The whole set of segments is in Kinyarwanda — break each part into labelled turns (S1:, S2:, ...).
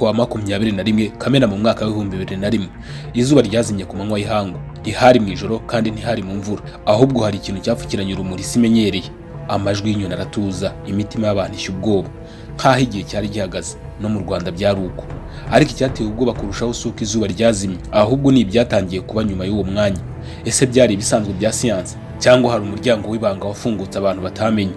S1: kuwa 21 Kamena mu mwaka wa 2001 izuba ryazimye ku manywa y'ihangu. Ntihari mu ijoro kandi ntihari mu mvura, ahubwo hari ikintu cyapfukiranye urumuri simenyereye. Amajwi y'inyoni aratuza, imitima y'abantu ishya ubwoba, nk'aho igihe cyari gihagaze. No mu Rwanda byari uko, ariko icyateye ubwoba kurushaho suko izuba ryazimye, ahubwo ni ibyatangiye kuba nyuma y'uwo mwanya. Ese byari ibisanzwe bya siyanse cyangwa hari umuryango w'ibanga wafungutse abantu batamenye?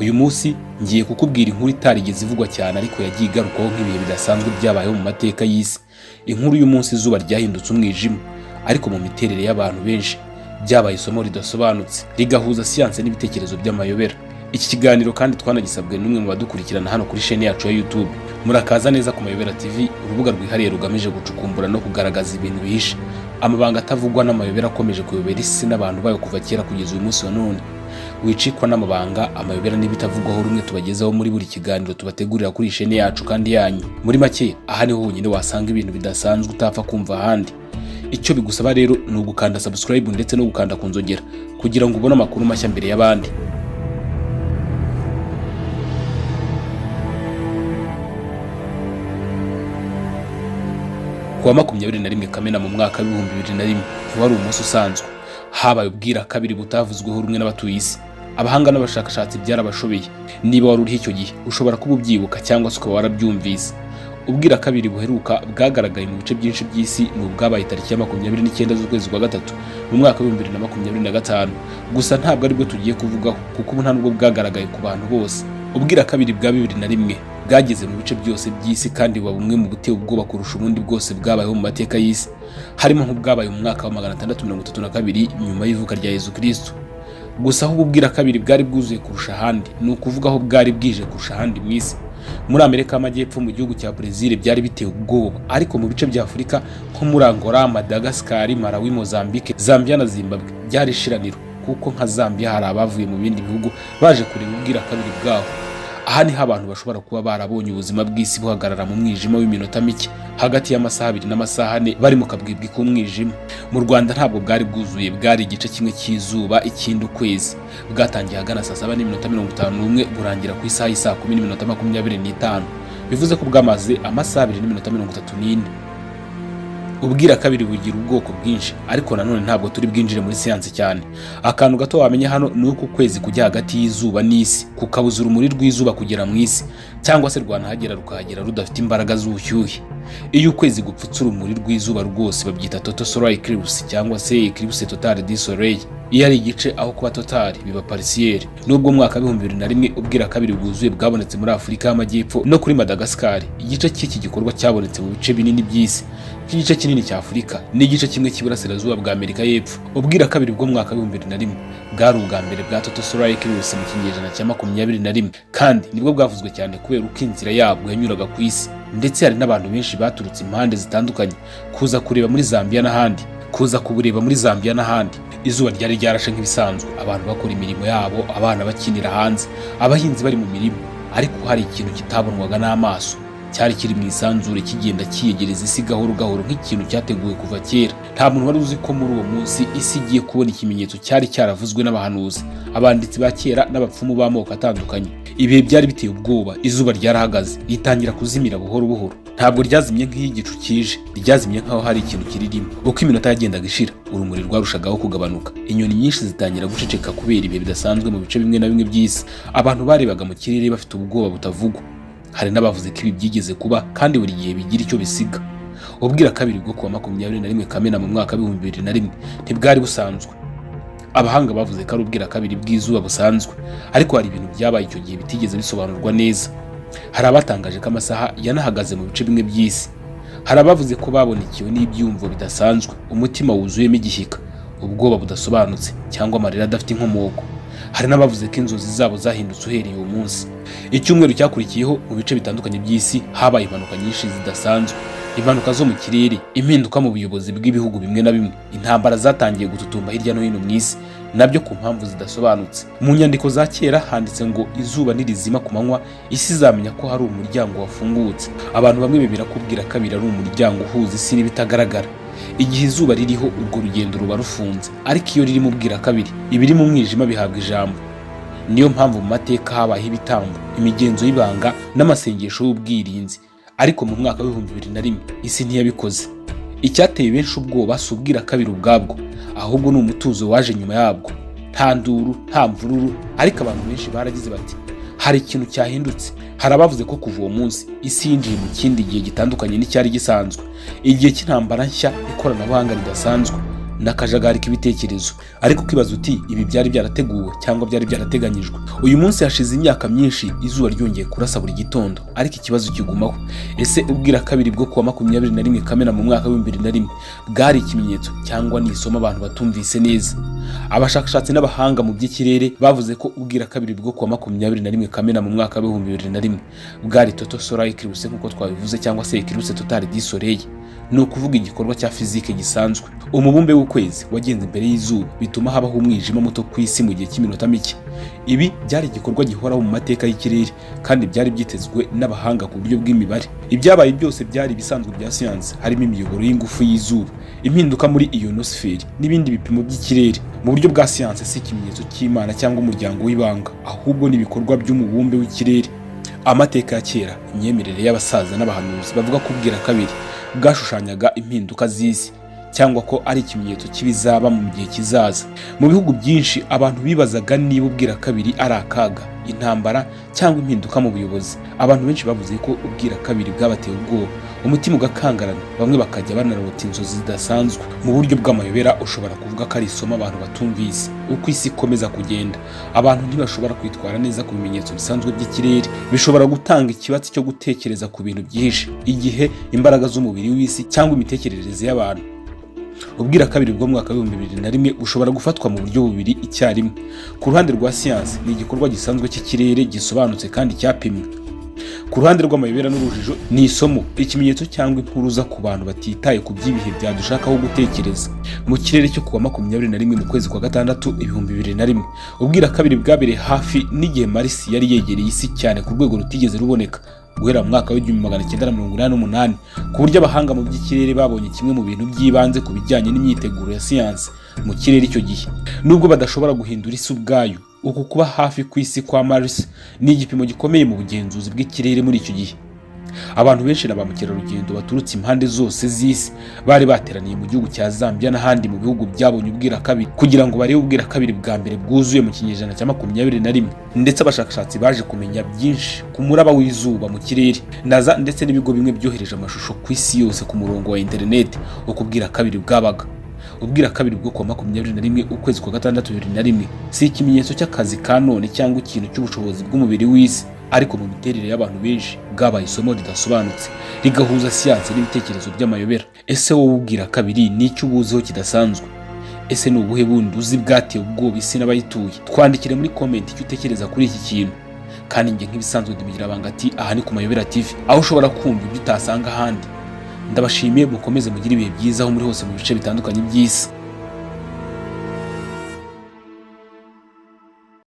S1: Uyu munsi ngiye kukubwira inkuru itarigeze ivugwa cyane ariko yagiye igarukaho nk'ibihe bidasanzwe byabayeho mu mateka y'isi. Inkuru y'umunsi izuba ryahindutse umwijima, ariko mu miterere y'abantu benshi byabaye isomo ridasobanutse rigahuza siyanse n'ibitekerezo by'amayobera. Iki kiganiro kandi twanagisabwe n'umwe mu badukurikirana hano kuri chaîne yacu ya YouTube. Murakaza neza ku Mayobera TV, urubuga rwihariye rugamije gucukumbura no kugaragaza ibintu bihishe, amabanga atavugwa n'amayobera akomeje kuyobera isi n'abantu bayo kuva kera kugeza uyu munsi wa none. Wicikwa n'amabanga, amayobera n'ibitavugwaho rumwe tubagezaho muri buri kiganiro tubategurira kuri chaîne yacu kandi yanyu. Muri make, aha niho honyine wasanga ibintu bidasanzwe utapfa kumva ahandi. Icyo bigusaba rero ni ugukanda subscribe ndetse no gukanda ku nzogera kugira ngo ubone amakuru mashya mbere y'abandi. Kuwa 21 Kamena mu mwaka wa 2001 ntiwari umunsi usanzwe. Habaye ubwirakabiri butavuzweho rumwe n'abatuye isi. Abahanga n'abashakashatsi byarabashobeye. Niba wari uriho icyo gihe ushobora kuba ubyibuka cyangwa se ukaba warabyumvise. Ubwirakabiri buheruka bwagaragaye mu bice byinshi by'isi ni ubwabaye tariki ya 29 z'ukwezi kwa gatatu mu mwaka wa 2025. Gusa ntabwo aribwo tugiye kuvugaho kuko ubu nta nubwo bwagaragaye ku bantu bose. Ubwirakabiri bwa 2001 bwageze mu bice byose by'isi kandi buba bumwe mu buteye ubwoba kurusha ubundi bwose bwabayeho mu mateka y'isi, harimo nk'ubwabaye mu mwaka wa 632 nyuma y'ivuka rya Yesu Kristo. Gusa aho ubwirakabiri bwari bwuzuye kurusha ahandi ni ukuvuga aho bwari bwije kurusha ahandi mu isi. Muri Amerika y'Amajyepfo mu gihugu cya Brazil byari biteye ubwoba, ariko mu bice bya Afurika nko muri Angola, Madagascar, Malawi, Mozambique, Zambia na Zimbabwe byari ishiraniro, kuko nka Zambia hari abavuye mu bindi bihugu baje kureba ubwirakabiri bwaho. Aha niho abantu bashobora kuba barabonye ubuzima bw'isi buhagarara mu mwijima w'iminota mike hagati y'amasaha 2 n'amasaha 4 bari mu kabwibwi k'umwijima. Mu Rwanda ntabwo bwari bwuzuye, bwari igice kimwe cy'izuba, ikindi ukwezi. Bwatangiye hagana saa 7:51 burangira ku isaha y'isa 10:25, bivuze ko bwamaze amasaha 2:34. Ubwirakabiri bugira ubwoko bwinshi, ariko nanone ntabwo turi bwinjire muri siyanse cyane. Akantu gato wamenya hano ni uko ukwezi kujya hagati y'izuba n'isi kukabuza urumuri rw'izuba kugera mu isi, cyangwa se rwanahagera rukahagera rudafite imbaraga z'ubushyuhe. Iyo ukwezi gupfutse urumuri rw'izuba rwose babyita total solar eclipse cyangwa se eclipse totale du soleil. Iyo ari igice aho kuba totali biba parisiere. Nubwo mu mwaka wa 2001 ubwirakabiri bwuzuye bwabonetse muri Afurika y'Amajyepfo no kuri Madagascar, igice cy'iki gikorwa cyabonetse mu bice binini by'isi. Igice kinini cya Afurika n'igice kimwe cy'iburasirazuba bwa Amerika y'Epfo. Ubwirakabiri bwo mu mwaka wa 2001 bwari ubwa mbere bwa total solar eclipse mu kinyejana cya 21, kandi nibwo bwavuzwe cyane kubera uko inzira yabwo yanyuraga ku isi, ndetse hari n'abantu benshi baturutse impande zitandukanye kuza kureba muri Zambia n'ahandi. Izuba ryari ryarashe nk'ibisanzwe, abantu bakora imirimo yabo, abana bakinira hanze, abahinzi bari mu mirimo, ariko hari ikintu kitabonwaga n'amaso cyari kiri mu isanzure kigenda kiyegereza isi gahoro gahoro nk'ikintu cyateguwe kuva kera. Nta muntu wari uzi ko muri uwo munsi isi igiye kubona ikimenyetso cyari cyaravuzwe n'abahanuzi, abanditsi ba kera n'abapfumu b'amoko atandukanye. Ibihe byari biteye ubwoba, izuba ryarahagaze ritangira kuzimira buhoro buhoro. Ntabwo ryazimye nk'igicu kije, ryazimye nkaho hari ikintu kiririmo. Uko iminota yagendaga ishira, urumuri rwarushagaho kugabanuka. Inyoni nyinshi zitangira guceceka kubera ibihe bidasanzwe mu bice bimwe na bimwe by'isi. Abantu barebaga mu kirere bafite ubwoba butavugwa. Hari n'abavuze ko ibi byigeze kuba kandi buri gihe bigira icyo bisiga. Ubwirakabiri bwo kuwa 21 Kamena mu mwaka wa 2001 ntibwari busanzwe. Abahanga bavuze ko ari ubwirakabiri bw'izuba busanzwe, ariko hari ibintu byabaye icyo gihe bitigeze bisobanurwa neza. Hari abatangaje ko amasaha yanahagaze mu bice bimwe by'isi. Hari abavuze ko babonekewe n'ibyumvo bidasanzwe, umutima wuzuyemo igishyika, ubwoba budasobanutse cyangwa amarira adafite inkomoko. Hari n'abavuze ko inzozi zabo zahindutse uhereye uwo munsi. Icyumweru cyakurikiyeho mu bice bitandukanye by'isi habaye impanuka nyinshi zidasanzwe, impanuka zo mu kirere, impinduka mu buyobozi bw'ibihugu bimwe na bimwe, intambara zatangiye gututumba hirya no hino mu isi, nabyo ku mpamvu zidasobanutse. Mu nyandiko za kera handitse ngo izuba nirizima ku manywa isi izamenya ko hari umuryango wafungutse. Abantu bamwe bemera ko ubwirakabiri ari umuryango uhuza isi n'ibitagaragara. Igihe izuba ririho urwo rugendo ruba rufunze, ariko iyo riri mu bwirakabiri ibiri mu mwijima bihabwa ijambo. Niyo mpamvu mu mateka habaye ibitambo, imigenzo y'ibanga n'amasengesho y'ubwirinzi. ariko mu mwaka wa 2001 isi ntiyabikoze. Icyateye benshi ubwoba si ubwirakabiri ubwabwo, ahubwo ni umutuzo waje nyuma yabwo. Nta nduru, nta mvururu, ariko abantu benshi baragize bati hari ikintu cyahindutse. Hari abavuze ko kuva uwo munsi isi yinjiye mu kindi gihe gitandukanye n'icyari gisanzwe, igihe cy'intambara nshya, ikoranabuhanga ridasanzwe n'akajagari k'ibitekerezo. Ariko ukibaza uti ibi byari byarateguwe cyangwa byari byarateganyijwe? Uyu munsi hashize imyaka myinshi izuba ryongeye kurasa buri gitondo, ariko ikibazo kigumaho. Ese ubwirakabiri bwo kuwa 21 Kamena mu mwaka wa 2001 bwari ikimenyetso cyangwa ni isomo abantu batumvise neza? Abashakashatsi n'abahanga mu by'ikirere bavuze ko ubwirakabiri bwo kuwa 21 Kamena mu mwaka wa 2001 bwari total solar eclipse nk'uko twabivuze, cyangwa se eclipse totale du soleil. Ni ukuvuga igikorwa cya fizike gisanzwe. Umubumbe w'ukwezi wagenze imbere y'izuba, bituma habaho umwijima muto ku isi mu gihe cy'iminota mike. Ibi byari igikorwa gihoraho mu mateka y'ikirere, kandi byari byitezwe n'abahanga ku buryo bw'imibare. Ibyabaye byose byari ibisanzwe bya siyansi, harimo imiyoboro y'ingufu y'izuba, impinduka muri ionosphère n'ibindi bipimo by'ikirere. Mu buryo bwa siyansi si ikimenyetso cy'Imana cyangwa umuryango w'ibanga, ahubwo ni ibikorwa by'umubumbe w'ikirere. Amateka ya kera, imyemerere y'abasaza n'abahanuzi bavuga ko ubwirakabiri bwashushanyaga impinduka z'isi, cyangwa ko ari ikimenyetso cy'ibizaba mu gihe kizaza. Mu bihugu byinshi abantu bibazaga niba ubwirakabiri ari akaga, intambara cyangwa impinduka mu buyobozi. Abantu benshi bavuze ko ubwirakabiri bwabateye ubwoba, umutima ugakangarana, bamwe bakajya banarota inzozi zidasanzwe. Mu buryo bw'amayobera ushobora kuvuga ko ari isomo abantu batumvise. Uko isi ikomeza kugenda, abantu ntibashobora kwitwara neza ku bimenyetso bisanzwe by'ikirere. Bishobora gutanga ikibatsi cyo gutekereza ku bintu byinshi, igihe imbaraga z'umubiri w'isi cyangwa imitekerereze y'abantu. Ubwirakabiri bwo mu mwaka wa 2001 bushobora gufatwa mu buryo bubiri icyarimwe. Ku ruhande rwa siyansi ni igikorwa gisanzwe cy'ikirere gisobanutse kandi cyapimwe. Ku ruhande rw'amayobera n'urujijo ni isomo, ikimenyetso cyangwa impuruza ku bantu batitaye ku by'ibihe byadushakaho gutekereza. Mu kirere cyo kuwa 21 mu kwezi kwa gatandatu 2001 ubwirakabiri bwabereye hafi n'igihe Marisi yari yegereye isi cyane ku rwego rutigeze ruboneka guhera mu mwaka wa 1988, ku buryo abahanga mu by'ikirere babonye kimwe mu bintu by'ibanze ku bijyanye n'imyiteguro ya siyansi mu kirere icyo gihe. Nubwo badashobora guhindura isi ubwayo, uku kuba hafi ku isi kwa Mars ni igipimo gikomeye mu bugenzuzi bw'ikirere muri icyo gihe. Abantu benshi na ba mukerarugendo baturutse impande zose z'isi bari bateraniye mu gihugu cya Zambia n'ahandi mu bihugu byabonye ubwirakabiri kugira ngo barebe ubwirakabiri bwa mbere bwuzuye mu kinyejana cya 21. Ndetse abashakashatsi baje kumenya byinshi ku muraba w'izuba mu kirere. NASA ndetse n'ibigo bimwe byohereje amashusho ku isi yose ku murongo wa internet uko ubwirakabiri bwabaga. Ubwirakabiri bwo kuwa 21 ukwezi kwa gatandatu 2001 si ikimenyetso cy'akazi ka none cyangwa ikintu cy'ubushobozi bw'umubiri w'isi, ariko mu miterere y'abantu benshi bwabaye isomo ridasobanutse rigahuza siyansi n'ibitekerezo by'amayobera. Ese wowe ubwirakabiri ni icyo ubuziho kidasanzwe? Ese ni ubuhe bundi uzi bwateye ubwoba isi n'abayituye? Twandikire muri comment icyo utekereza kuri iki kintu. Kandi njye nk'ibisanzwe ndimugira banga ati aha ni ku Mayobera TV, aho ushobora kumva ibyo utasanga ahandi. Ndabashimiye, mukomeze mugire ibihe byiza aho muri hose mu bice bitandukanye by'isi.